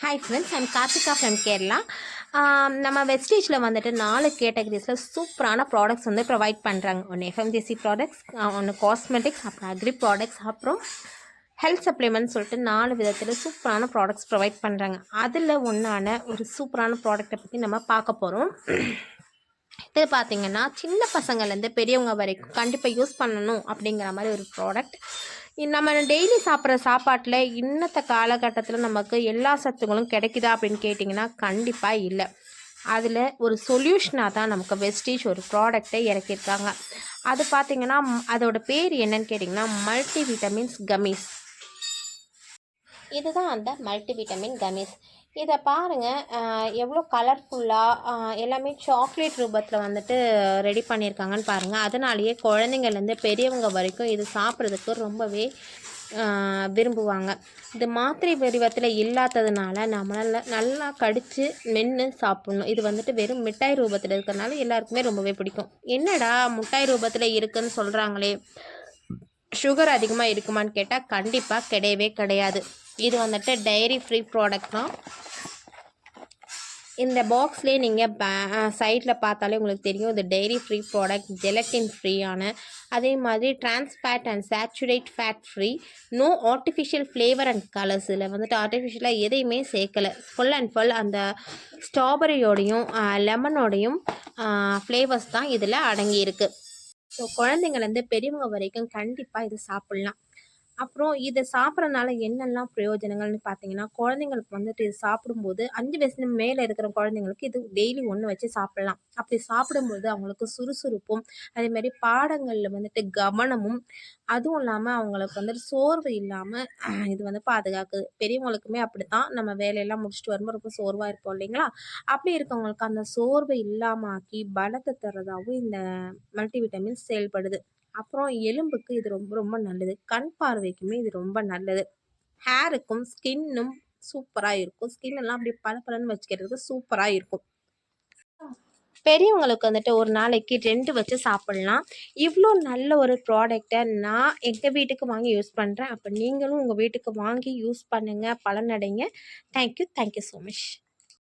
Hi friends, I'm Karthika from Kerala. நம்ம வெஸ்டேஜில் வந்துட்டு 4 கேட்டகரிஸில் சூப்பரான ப்ராடக்ட்ஸ் வந்து ப்ரொவைட் பண்ணுறாங்க. ஒன்று எஃப்எம்ஜிசி ப்ராடக்ட்ஸ், ஒன்று காஸ்மெட்டிக்ஸ், அப்புறம் அக்ரி ப்ராடக்ட்ஸ், அப்புறம் ஹெல்த் சப்ளிமெண்ட் சொல்லிட்டு 4 விதத்தில் சூப்பரான ப்ராடக்ட்ஸ் ப்ரொவைட் பண்ணுறாங்க. அதில் ஒன்றான ஒரு சூப்பரான ப்ராடக்ட்டை பற்றி நம்ம பார்க்க போகிறோம். இது பார்த்திங்கன்னா சின்ன பசங்கள்லேருந்து பெரியவங்க வரைக்கும் கண்டிப்பாக யூஸ் பண்ணணும் அப்படிங்கிற மாதிரி ஒரு ப்ராடக்ட். நம்ம டெய்லி சாப்பிட்ற சாப்பாட்டில் இன்னத்த காலகட்டத்தில் நமக்கு எல்லா சத்துங்களும் கிடைக்குதா அப்படின்னு கேட்டிங்கன்னா கண்டிப்பாக இல்லை. அதில் ஒரு சொல்யூஷனாக தான் நமக்கு வெஸ்டேஜ் ஒரு ப்ராடக்டை இறக்கியிருக்காங்க. அது பார்த்திங்கன்னா அதோட பேர் என்னன்னு கேட்டிங்கன்னா மல்டி விட்டமின்ஸ் கமீஸ். இதுதான் அந்த மல்டி விட்டமின் கமீஸ். இதை பாருங்கள் எவ்வளோ கலர்ஃபுல்லாக எல்லாமே சாக்லேட் ரூபத்தில் வந்துட்டு ரெடி பண்ணியிருக்காங்கன்னு பாருங்கள். அதனாலேயே குழந்தைங்கள்லேருந்து பெரியவங்க வரைக்கும் இது சாப்பிட்றதுக்கு ரொம்பவே விரும்புவாங்க. இது மாத்திரை வடிவத்தில் இல்லாததுனால நம்மளால் நல்லா கடித்து மென்று சாப்பிட்ணும். இது வந்துட்டு வெறும் மிட்டாய் ரூபத்தில் இருக்கிறதுனால எல்லாருக்குமே ரொம்பவே பிடிக்கும். என்னடா மிட்டாய் ரூபத்தில் இருக்குதுன்னு சொல்கிறாங்களே, சுகர் அதிகமாக இருக்குமான்னு கேட்டால் கண்டிப்பாக கிடையவே கிடையாது. இது வந்துட்டு டைரி ஃப்ரீ ப்ராடக்ட் தான். இந்த பாக்ஸ்லேயே நீங்கள் சைடில் பார்த்தாலே உங்களுக்கு தெரியும், இது டைரி ஃப்ரீ ப்ராடக்ட், ஜெலட்டின் ஃப்ரீயான, அதே மாதிரி trans fat and saturated fat free, no artificial flavour and colours. இதில் வந்துட்டு ஆர்டிஃபிஷியலாக எதையுமே சேர்க்கலை. ஃபுல் அண்ட் ஃபுல் அந்த ஸ்ட்ராபெரியோடையும் லெமனோடையும் ஃப்ளேவர்ஸ் தான் இதில் அடங்கியிருக்கு. ஸோ குழந்தைங்கள்லேருந்து பெரியவங்க வரைக்கும் கண்டிப்பாக இது சாப்பிட்லாம். அப்புறம் இதை சாப்பிட்றதுனால என்னெல்லாம் பிரயோஜனங்கள்னு பார்த்தீங்கன்னா, குழந்தைங்களுக்கு வந்துட்டு இது சாப்பிடும்போது 5 வயசு மேலே இருக்கிற குழந்தைங்களுக்கு இது டெய்லி ஒன்று வச்சு சாப்பிட்லாம். அப்படி சாப்பிடும்போது அவங்களுக்கு சுறுசுறுப்பும், அதேமாதிரி பாடங்களில் வந்துட்டு கவனமும், அதுவும் இல்லாமல் அவங்களுக்கு வந்துட்டு சோர்வு இல்லாமல் இது வந்து பாதுகாக்குது. பெரியவங்களுக்குமே அப்படித்தான். நம்ம வேலையெல்லாம் முடிச்சுட்டு வரும்போது ரொம்ப சோர்வாக இருப்போம் இல்லைங்களா? அப்படி இருக்கவங்களுக்கு அந்த சோர்வை இல்லாமல் ஆக்கி பலத்தை தர்றதாகவும் இந்த மல்டிவிட்டமின்ஸ் செயல்படுது. அப்புறம் எலும்புக்கு இது ரொம்ப ரொம்ப நல்லது. கண் பார்வைக்குமே இது ரொம்ப நல்லது. ஹேருக்கும் ஸ்கின்னும் சூப்பராக இருக்கும். ஸ்கின் எல்லாம் அப்படியே பளபளன்னு வச்சுக்கிறதுக்கு சூப்பராக இருக்கும். பெரியவங்களுக்கு வந்துட்டு ஒரு நாளைக்கு 2 வச்சு சாப்பிட்லாம். இவ்வளோ நல்ல ஒரு ப்ராடக்டை நான் எங்கள் வீட்டுக்கு வாங்கி யூஸ் பண்ணுறேன். அப்போ நீங்களும் உங்கள் வீட்டுக்கு வாங்கி யூஸ் பண்ணுங்கள், பலனடைங்க. Thank you so much.